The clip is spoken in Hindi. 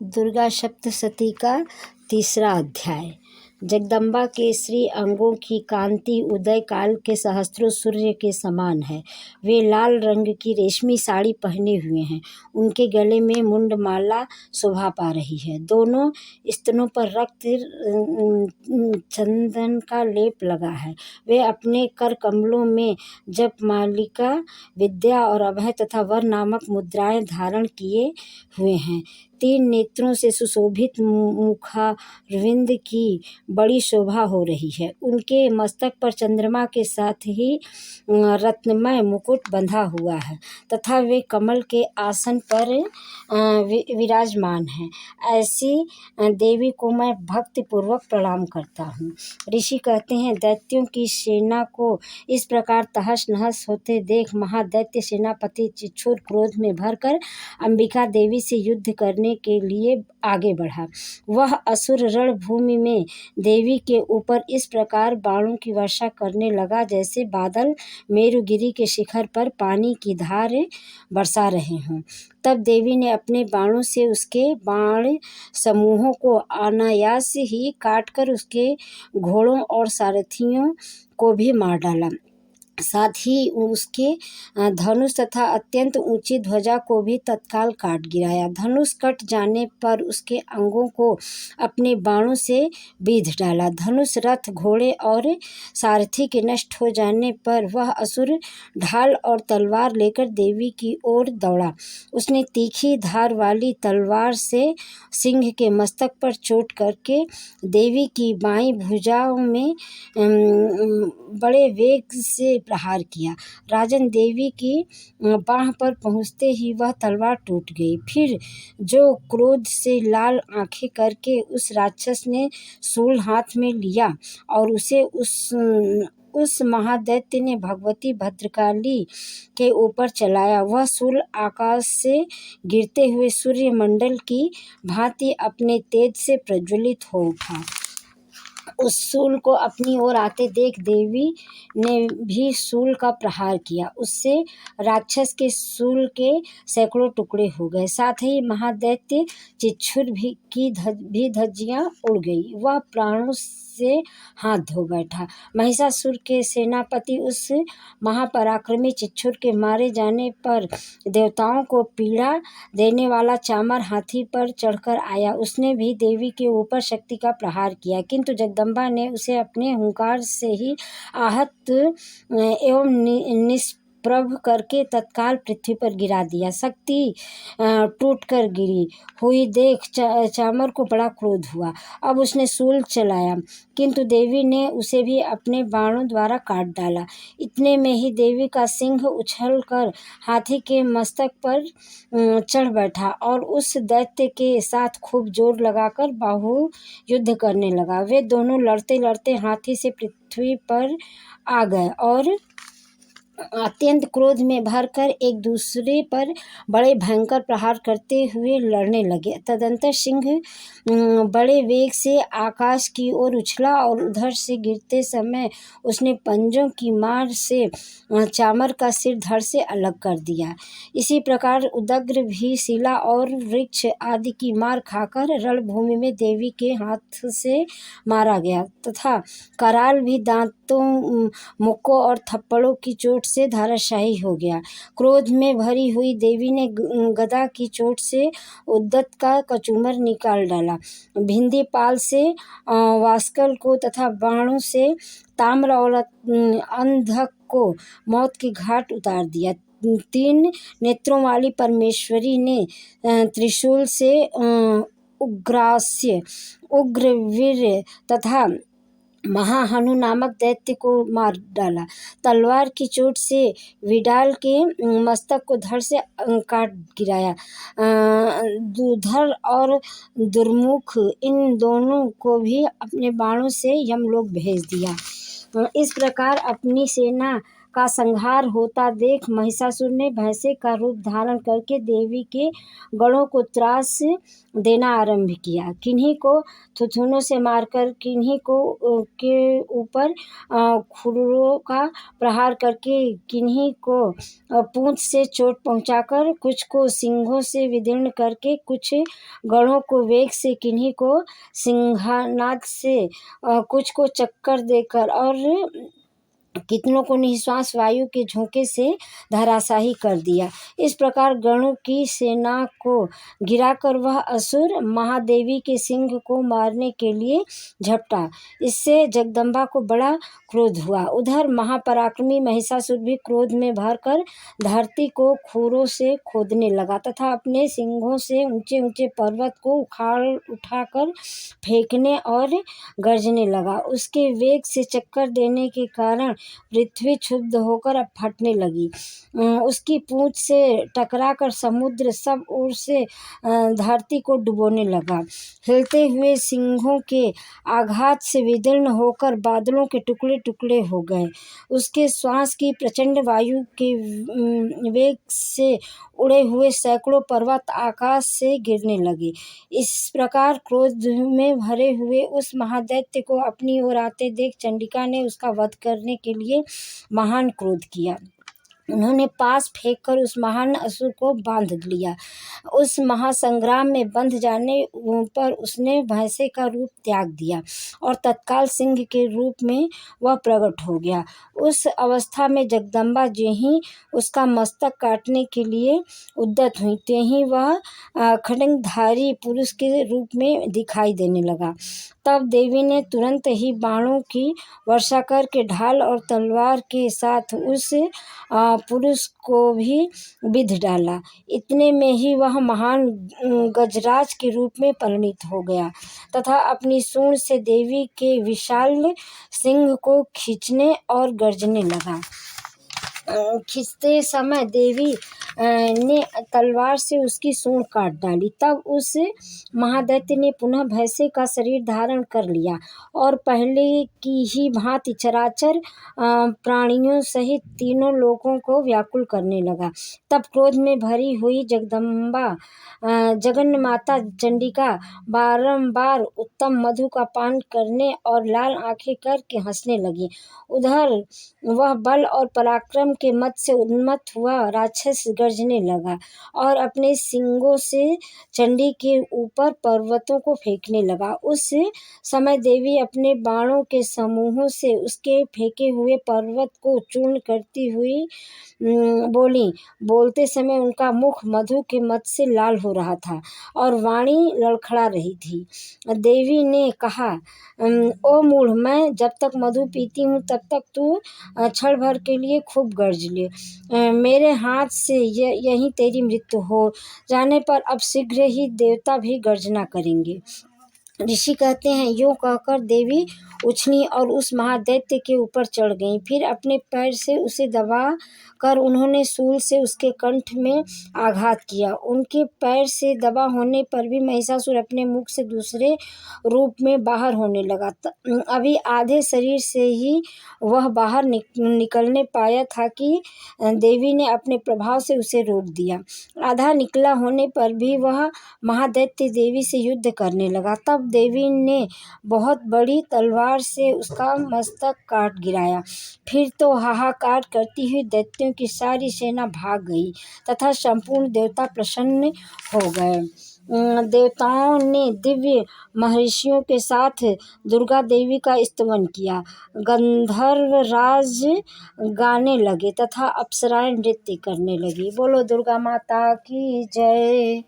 दुर्गा सप्तशती का तीसरा अध्याय। जगदम्बा के श्री अंगों की कांति उदय काल के सहस्त्रों सूर्य के समान है। वे लाल रंग की रेशमी साड़ी पहने हुए हैं। उनके गले में मुंडमाला शोभा पा रही है। दोनों स्तनों पर रक्त चंदन का लेप लगा है। वे अपने कर कमलों में जपमालिका, विद्या और अभय तथा वर नामक मुद्राएं धारण किए हुए हैं। 3 नेत्रों से सुशोभित मुखारविंद की बड़ी शोभा हो रही है। उनके मस्तक पर चंद्रमा के साथ ही रत्नमय मुकुट बंधा हुआ है तथा वे कमल के आसन पर विराजमान हैं। ऐसी देवी को मैं भक्ति पूर्वक प्रणाम करता हूँ। ऋषि कहते हैं, दैत्यों की सेना को इस प्रकार तहस नहस होते देख महादैत्य सेनापति चिच्छुर क्रोध में भरकर अंबिका देवी से युद्ध करने के लिए आगे बढ़ा। वह असुर रणभूमि में देवी के ऊपर इस प्रकार बाणों की वर्षा करने लगा जैसे बादल मेरुगिरी के शिखर पर पानी की धार बरसा रहे हों। तब देवी ने अपने बाणों से उसके बाण समूहों को अनायास ही काटकर उसके घोड़ों और सारथियों को भी मार डाला। साथ ही उसके धनुष तथा अत्यंत ऊंची ध्वजा को भी तत्काल काट गिराया। धनुष कट जाने पर उसके अंगों को अपने बाणों से बीध डाला। धनुष, रथ, घोड़े और सारथी के नष्ट हो जाने पर वह असुर ढाल और तलवार लेकर देवी की ओर दौड़ा। उसने तीखी धार वाली तलवार से सिंह के मस्तक पर चोट करके देवी की बाईं भुजाओं में बड़े वेग से प्रहार किया। राजन, देवी की बाह पर पहुंचते ही वह तलवार टूट गई। फिर जो क्रोध से लाल आंखें करके उस राक्षस ने शूल हाथ में लिया और उसे उस महादैत्य ने भगवती भद्रकाली के ऊपर चलाया। वह शूल आकाश से गिरते हुए सूर्यमंडल की भांति अपने तेज से प्रज्वलित हो उठा। उस शूल को अपनी ओर आते देख देवी ने भी शूल का प्रहार किया। उससे राक्षस के शूल के सैकड़ों टुकड़े हो गए। साथ ही महादैत्य चिच्छुर की धज्जियां उड़ गई। वह प्राणों से हाथ धो बैठा। महिषासुर के सेनापति उस महापराक्रमी चिच्छुर के मारे जाने पर देवताओं को पीड़ा देने वाला चामर हाथी पर चढ़कर आया। उसने भी देवी के ऊपर शक्ति का प्रहार किया, किंतु जगदम्बा ने उसे अपने हुंकार से ही आहत एवं निष्प्रभ करके तत्काल पृथ्वी पर गिरा दिया। शक्ति टूट कर गिरी हुई देख चामर को बड़ा क्रोध हुआ। अब उसने शूल चलाया, किंतु देवी ने उसे भी अपने बाणों द्वारा काट डाला। इतने में ही देवी का सिंह उछलकर हाथी के मस्तक पर चढ़ बैठा और उस दैत्य के साथ खूब जोर लगाकर बाहु युद्ध करने लगा। वे दोनों लड़ते लड़ते हाथी से पृथ्वी पर आ गए और अत्यंत क्रोध में भरकर एक दूसरे पर बड़े भयंकर प्रहार करते हुए लड़ने लगे। तदंतर सिंह बड़े वेग से आकाश की ओर उछला और उधर से गिरते समय उसने पंजों की मार से चामर का सिर धड़ से अलग कर दिया। इसी प्रकार उदग्र भी शिला और वृक्ष आदि की मार खाकर रणभूमि में देवी के हाथ से मारा गया तथा कराल भी दांतों, मुक्कों और थप्पड़ों की चोट से धराशायी हो गया। क्रोध में भरी हुई देवी ने गदा की चोट से उद्दत का कचूमर निकाल डाला। भिंदी पाल से वास्कल को तथा बाणों से ताम्र और अंधक को मौत के घाट उतार दिया। 3 नेत्रों वाली परमेश्वरी ने त्रिशूल से उग्रास्य, उग्रवीर्य तथा महाहनु नामक दैत्य को मार डाला। तलवार की चोट से विडाल के मस्तक को धड़ से काट गिराया। दुधर और दुर्मुख इन दोनों को भी अपने बाणों से यमलोक भेज दिया। इस प्रकार अपनी सेना का संहार होता देख महिषासुर ने भैंसे का रूप धारण करके देवी के गणों को त्रास देना आरंभ किया। किन्हीं को थुथुनों से मारकर, किन्हीं को के ऊपर खुरों का प्रहार करके, किन्हीं को पूंछ से चोट पहुंचाकर, कुछ को सींगों से विदीर्ण करके, कुछ गणों को वेग से, किन्हीं को सिंहानाद से, कुछ को चक्कर देकर और कितनों को निःश्वास वायु के झोंके से धराशाही कर दिया। इस प्रकार गणों की सेना को गिराकर वह असुर महादेवी के सिंह को मारने के लिए झपटा। इससे जगदम्बा को बड़ा क्रोध हुआ। उधर महापराक्रमी महिषासुर भी क्रोध में भरकर धरती को खुरों से खोदने लगा तथा अपने सिंगों से ऊंचे ऊंचे पर्वत को उठाकर फेंकने और गरजने लगा। उसके वेग से चक्कर देने के कारण पृथ्वी क्षुब्ध होकर अब फटने लगी। उसकी पूंछ से टकराकर समुद्र सब ओर से धरती को डुबोने लगा। हिलते हुए सिंहों के आघात से विदीर्ण होकर बादलों के टुकड़े टुकड़े हो गए। उसके श्वास की प्रचंड वायु के वेग से उड़े हुए सैकड़ों पर्वत आकाश से गिरने लगे। इस प्रकार क्रोध में भरे हुए उस महादैत्य को अपनी ओर आते देख चंडिका ने उसका वध करने के लिए महान क्रोध किया। उन्होंने पास फेंककर उस महान असुर को बांध लिया। उस महासंग्राम में बंध जाने पर उसने भैंसे का रूप त्याग दिया और तत्काल सिंह के रूप में वह प्रकट हो गया। उस अवस्था में जगदम्बा जो ही उसका मस्तक काटने के लिए उद्यत हुई, ते ही वह खड्गधारी पुरुष के रूप में दिखाई देने लगा। तब देवी ने तुरंत ही बाणों की वर्षा करके ढाल और तलवार के साथ उस पुरुष को भी विंध डाला। इतने में ही वह महान गजराज के रूप में परिणित हो गया तथा अपनी सूंड से देवी के विशाल सिंह को खींचने और गर्जने लगा। खींचते समय देवी ने तलवार से उसकी सूंड काट डाली। तब उस महादैत्य ने पुनः भैंसे का शरीर धारण कर लिया और पहले की ही भांति चराचर प्राणियों सहित तीनों लोगों को व्याकुल करने लगा। तब क्रोध में भरी हुई जगदम्बा जगन्माता चंडिका बारंबार उत्तम मधु का पान करने और लाल आंखें करके हंसने लगी। उधर वह बल और पराक्रम के मद से उन्मत्त हुआ राक्षस गर्जने लगा और अपने सींगों से चंडी के ऊपर पर्वतों को फेंकने लगा। उस समय देवी अपने बाणों के समूहों से उसके फेंके हुए पर्वत को चूर्ण करती हुई बोली। बोलते समय उनका मुख मधु के मद से लाल हो रहा था और वाणी लड़खड़ा रही थी। देवी ने कहा, ओ मूढ़, मैं जब तक मधु पीती हूँ तब तक तू क्षण भर के लिए खूब गर्ज ले। मेरे हाथ से यही तेरी मृत्यु हो जाने पर अब शीघ्र ही देवता भी गर्जना करेंगे। ऋषि कहते हैं, यूं कहकर देवी उछली और उस महादैत्य के ऊपर चढ़ गईं। फिर अपने पैर से उसे दबा कर उन्होंने शूल से उसके कंठ में आघात किया। उनके पैर से दबा होने पर भी महिषासुर अपने मुख से दूसरे रूप में बाहर होने लगा। अभी आधे शरीर से ही वह बाहर निकलने पाया था कि देवी ने अपने प्रभाव से उसे रोक दिया। आधा निकला होने पर भी वह महादैत्य देवी से युद्ध करने लगा। तब देवी ने बहुत बड़ी तलवार से उसका मस्तक काट गिराया। फिर तो हाहाकार करती हुई दैत्यों की सारी सेना भाग गई तथा संपूर्ण देवता प्रसन्न हो गए। देवताओं ने दिव्य महर्षियों के साथ दुर्गा देवी का स्तवन किया। गंधर्व राज गाने लगे तथा अप्सराएं नृत्य करने लगी। बोलो दुर्गा माता की जय।